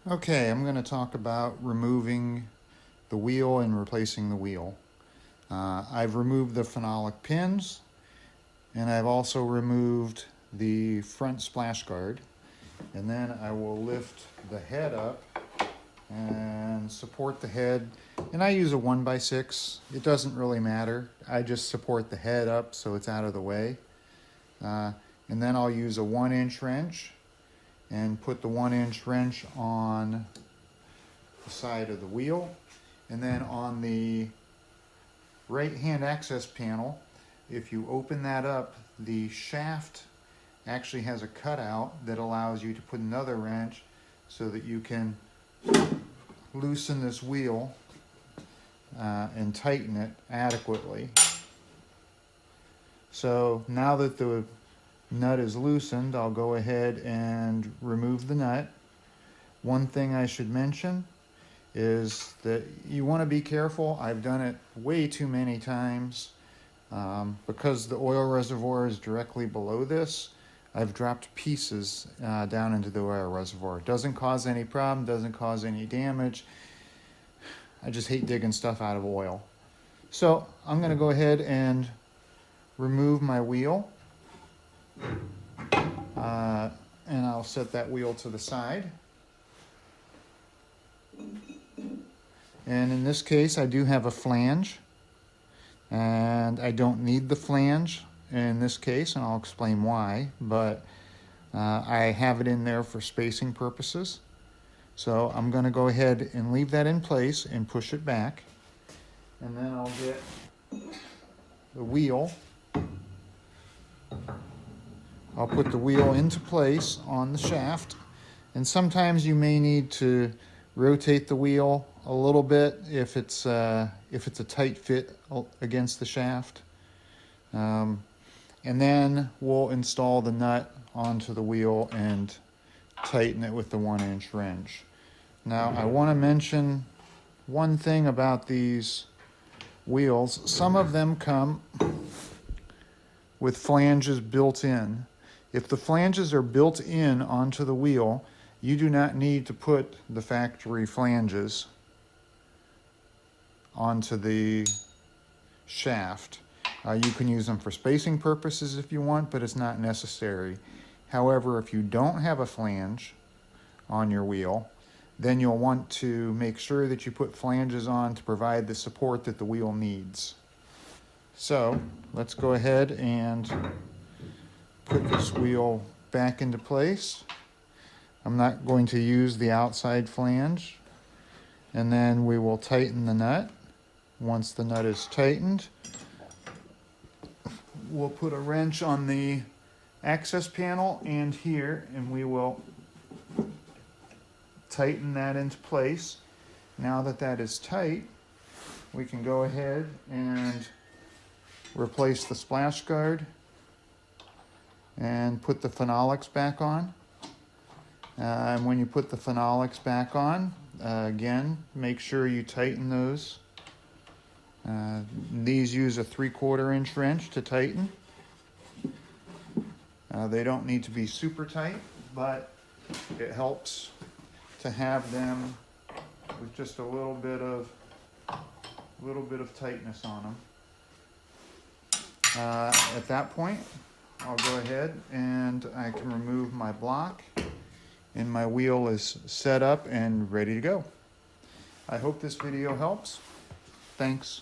Okay, I'm going to talk about removing the wheel and replacing the wheel. I've removed the phenolic pins, and I've also removed the front splash guard. And then I will lift the head up and support the head. And I use a 1x6. It doesn't really matter. I just support the head up so it's out of the way. And then I'll use a 1-inch wrench and put the 1-inch wrench on the side of the wheel. And then on the right hand access panel, if you open that up, the shaft actually has a cutout that allows you to put another wrench so that you can loosen this wheel and tighten it adequately. So now that the nut is loosened, I'll go ahead and remove the nut. One thing I should mention is that you want to be careful. I've done it way too many times. Because the oil reservoir is directly below this, I've dropped pieces down into the oil reservoir. It doesn't cause any problem, doesn't cause any damage. I just hate digging stuff out of oil. So I'm going to go ahead and remove my wheel. And I'll set that wheel to the side. And in this case, I do have a flange. And I don't need the flange in this case, and I'll explain why, but I have it in there for spacing purposes. So I'm going to go ahead and leave that in place and push it back. And then I'll get the wheel. I'll put the wheel into place on the shaft. And sometimes you may need to rotate the wheel a little bit if it's a tight fit against the shaft. And then we'll install the nut onto the wheel and tighten it with the 1-inch wrench. Now I want to mention one thing about these wheels. Some of them come with flanges built in. If the flanges are built in onto the wheel, you do not need to put the factory flanges onto the shaft. You can use them for spacing purposes if you want, but it's not necessary. However, if you don't have a flange on your wheel, then you'll want to make sure that you put flanges on to provide the support that the wheel needs. So let's go ahead and put this wheel back into place. I'm not going to use the outside flange. And then we will tighten the nut. Once the nut is tightened, we'll put a wrench on the access panel and here, and we will tighten that into place. Now that that is tight, we can go ahead and replace the splash guard and put the phenolics back on. And when you put the phenolics back on, again, make sure you tighten those. These use a 3/4 inch wrench to tighten. They don't need to be super tight, but it helps to have them with just a little bit of tightness on them. At that point, I'll go ahead and I can remove my block, and my wheel is set up and ready to go. I hope this video helps. Thanks.